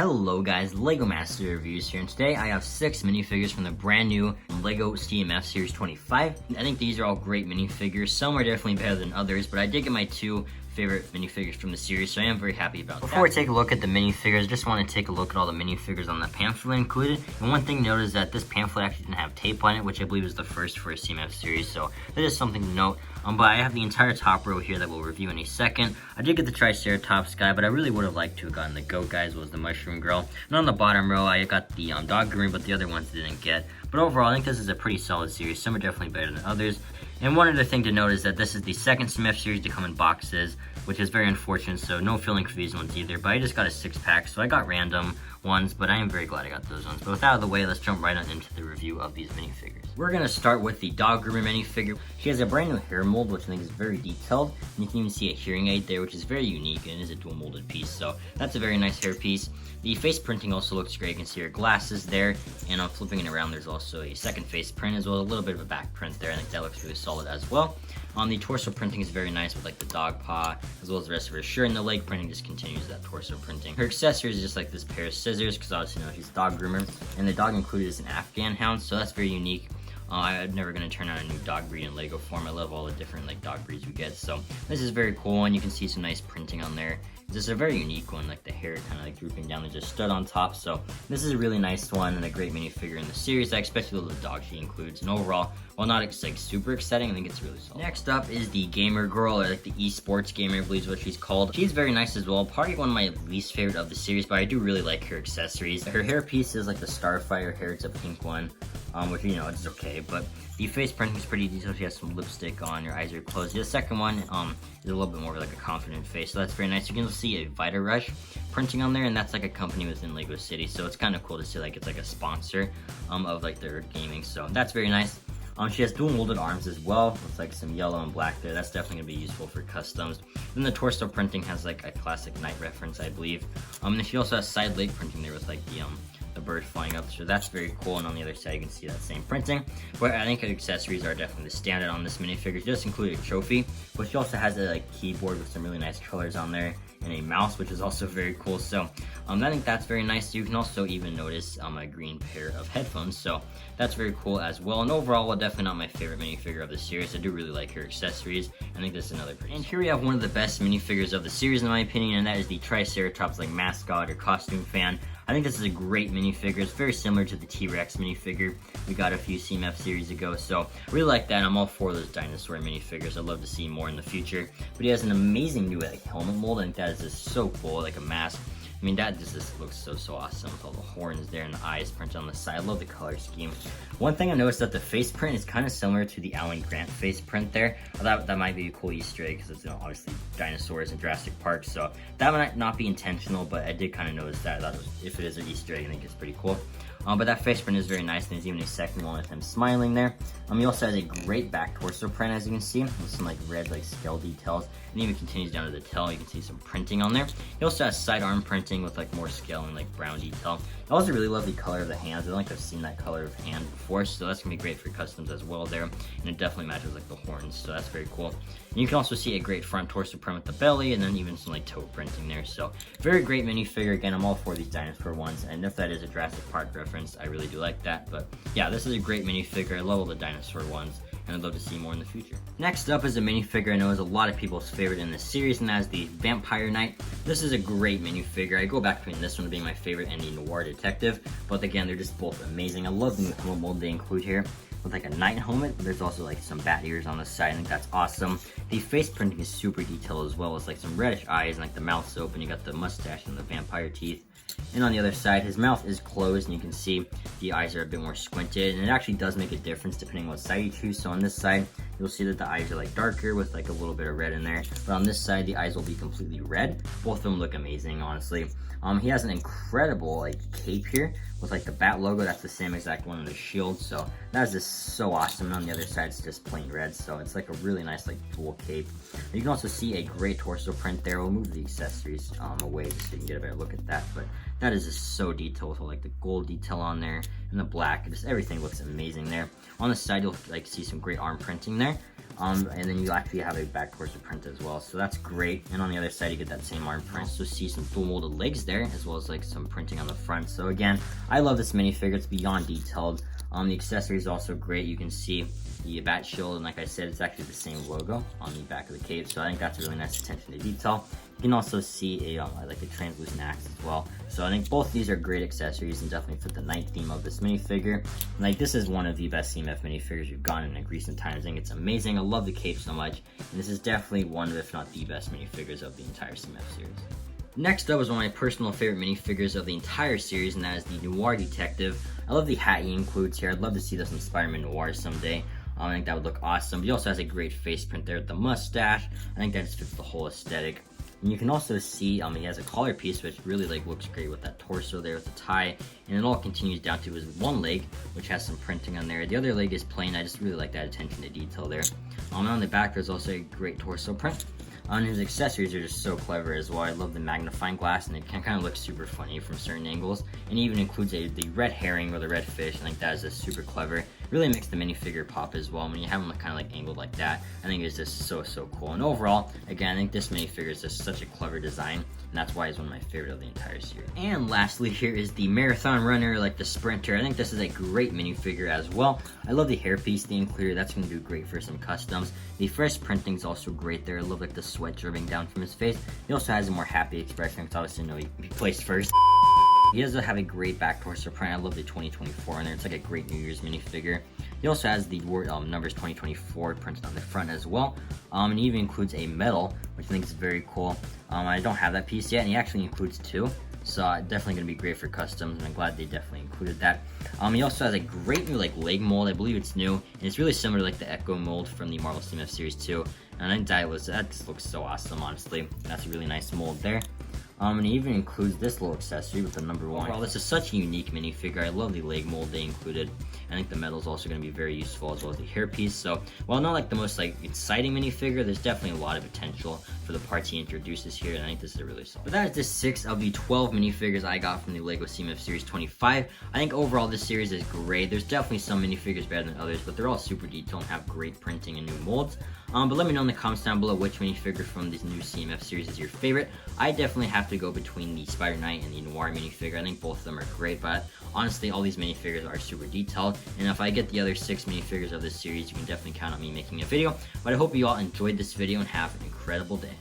Hello guys, Lego Master Reviews here, and today I have 6 minifigures from the brand new Lego CMF Series 25. I think these are all great minifigures. Some are definitely better than others, but I did get my 2 favorite minifigures from the series, so I am very happy about that. Before we take a look at the minifigures, I just want to take a look at all the minifigures on the pamphlet included. And one thing to note is that this pamphlet actually didn't have tape on it, which I believe is the first for a CMF series, so that is something to note. But I have the entire top row here that we'll review in a second. I did get the Triceratops guy, but I really would have liked to have gotten the goat guy as well as the mushroom girl. And on the bottom row, I got the dog Gromer, but the other ones didn't get. But overall, I think this is a pretty solid series. Some are definitely better than others. And one other thing to note is that this is the second CMF series to come in boxes, which is very unfortunate, so no filling for these ones either. But I just got a 6-pack, so I got random ones, but I am very glad I got those ones. But with that out of the way, let's jump right on into the review of these minifigures. We're going to start with the dog Gromer minifigure. She has a brand new hair mold, which I think is very detailed. And you can even see a hearing aid there, which is very unique, and it is a dual molded piece, so that's a very nice hair piece. The face printing also looks great. You can see her glasses there, and on flipping it around, there's also a second face print as well as a little bit of a back print there. I think that looks really solid as well. The torso printing is very nice with like the dog paw as well as the rest of her shirt, and the leg printing just continues that torso printing. Her accessories is just like this pair of scissors, because obviously, you know, she's dog groomer, and the dog included is an Afghan hound, so that's very unique. I'm never going to turn on a new dog breed in Lego form. I love all the different like dog breeds we get, so this is very cool, and you can see some nice printing on there. This is a very unique one, like the hair kind of like drooping down. There's a stud on top, so this is a really nice one and a great minifigure in the series. I expect the little dog she includes, and overall, while not like super exciting, I think it's really solid. Next up is the gamer girl, or like the esports gamer, I believe is what she's called. She's very nice as well. Probably one of my least favorite of the series, but I do really like her accessories. Her hair piece is like the Starfire hair. It's a pink one, which, you know, it's okay, but the face printing is pretty detailed. She has some lipstick on, her eyes are closed. The second one is a little bit more like a confident face, so that's very nice. You can see a Vita Rush printing on there, and that's like a company within Lego City, so it's kind of cool to see like it's like a sponsor of like their gaming, so that's very nice. She has dual molded arms as well, with like some yellow and black there. That's definitely gonna be useful for customs. Then the torso printing has like a classic knight reference, I believe. And she also has side leg printing there with like the bird flying up, so that's very cool. And on the other side, you can see that same printing. But I think her accessories are definitely the standard on this minifigure. She does include a trophy, but she also has a like keyboard with some really nice colors on there, and a mouse, which is also very cool. So I think that's very nice. You can also even notice a green pair of headphones, so that's very cool as well. And overall, well, definitely not my favorite minifigure of the series. I do really like her accessories. I think this is another pretty. And here we have one of the best minifigures of the series in my opinion, and that is the Triceratops like mascot or costume fan. I think this is a great minifigure. It's very similar to the T-Rex minifigure we got a few CMF series ago, so I really like that. I'm all for those dinosaur minifigures. I'd love to see more in the future. But he has an amazing new like helmet mold. I think that is just so cool, like a mask. I mean, that just looks so awesome with all the horns there and the eyes printed on the side. I love the color scheme. One thing I noticed that the face print is kind of similar to the Alan Grant face print there. I thought that might be a cool Easter egg because it's, you know, obviously dinosaurs in Jurassic Park, so that might not be intentional, but I did kind of notice that. I thought if it is an Easter egg, I think it's pretty cool. But that face print is very nice, and there's even a second one with him smiling there. He also has a great back torso print, as you can see, with some like red like scale details, and even continues down to the tail. You can see some printing on there. He also has sidearm printing with like more scale and like brown detail. I also really love the color of the hands. I don't think I've seen that color of hand before, so that's gonna be great for customs as well there, and it definitely matches like the horns, so that's very cool. And you can also see a great front torso print with the belly, and then even some like toe printing there, so very great minifigure. Again, I'm all for these dinosaur ones, and if that is a Jurassic Park reference, I really do like that. But yeah, this is a great minifigure. I love all the dinosaur ones, and I'd love to see more in the future. Next up is a minifigure I know is a lot of people's favorite in this series, and that is the Vampire Knight. This is a great minifigure. I go back between this one being my favorite and the Noir Detective, but again, they're just both amazing. I love the new helmet mold they include here with like a knight helmet. There's also like some bat ears on the side. I think that's awesome. The face printing is super detailed as well. It's like some reddish eyes, and like the mouth's open. You got the mustache and the vampire teeth. And on the other side, his mouth is closed, and you can see the eyes are a bit more squinted, and it actually does make a difference depending on what side you choose. So on this side, you'll see that the eyes are like darker with like a little bit of red in there, but on this side, the eyes will be completely red. Both of them look amazing, honestly. He has an incredible like cape here with like the bat logo. That's the same exact one on the shield, so that is just so awesome. And on the other side, it's just plain red, so it's like a really nice like dual cape. You can also see a great torso print there. We'll move the accessories away just so you can get a better look at that, but that is just so detailed with like the gold detail on there and the black. Just everything looks amazing there. On the side, you'll like see some great arm printing there. And then you actually have a back torso print as well, so that's great. And on the other side, you get that same arm print. So see some full molded legs there, as well as like some printing on the front. So again, I love this minifigure. It's beyond detailed. The accessory is also great. You can see the bat shield, and like I said, it's actually the same logo on the back of the cape. So I think that's a really nice attention to detail. You can also see like a translucent axe as well. So I think both of these are great accessories and definitely fit the night theme of this minifigure. Like, this is one of the best CMF minifigures we've gotten in recent times. I think it's amazing. I love the cape so much, and this is definitely one of, if not the best minifigures of the entire CMF series. Next up is one of my personal favorite minifigures of the entire series, and that is the Noir Detective. I love the hat he includes here. I'd love to see this in Spider-Man Noir someday. I think that would look awesome. But he also has a great face print there with the mustache. I think that just fits the whole aesthetic. And you can also see he has a collar piece, which really like looks great with that torso there with the tie. And it all continues down to his one leg, which has some printing on there. The other leg is plain. I just really like that attention to detail there. And on the back, there's also a great torso print. And his accessories are just so clever as well. I love the magnifying glass, and it can kind of look super funny from certain angles. And it even includes the red herring or the red fish. I think that is just super clever. It really makes the minifigure pop as well. When you have them kind of like angled like that, I think it's just so cool. And overall, again, I think this minifigure is just such a clever design, and that's why it's one of my favorite of the entire series. And lastly, here is the marathon runner, like the sprinter. I think this is a great minifigure as well. I love the hairpiece they included. That's going to do great for some customs. The fresh printing is also great there. I love like the sweat dripping down from his face. He also has a more happy expression, because obviously, you know, he placed first. He does have a great back torso print. I love the 2024 in there. It's like a great New Year's minifigure. He also has the word numbers 2024 printed on the front as well. And he even includes a medal, which I think is very cool. I don't have that piece yet, and he actually includes two. So definitely going to be great for customs, and I'm glad they definitely included that. He also has a great new like leg mold. I believe it's new, and it's really similar to like the Echo mold from the Marvel CMF Series 2. And I think that just looks so awesome, honestly. That's a really nice mold there. And it even includes this little accessory with the number 1. Overall, this is such a unique minifigure. I love the leg mold they included. I think the metal is also going to be very useful, as well as the hairpiece. So, while not like the most like exciting minifigure, there's definitely a lot of potential for the parts he introduces here, and I think this is a really solid. But that is just 6 of the 12 minifigures I got from the LEGO CMF Series 25. I think overall this series is great. There's definitely some minifigures better than others, but they're all super detailed and have great printing and new molds. But let me know in the comments down below which minifigure from this new CMF series is your favorite. I definitely have to go between the Spider-Knight and the Noir minifigure. I think both of them are great, but honestly, all these minifigures are super detailed. And if I get the other 6 minifigures of this series, you can definitely count on me making a video. But I hope you all enjoyed this video and have an incredible day.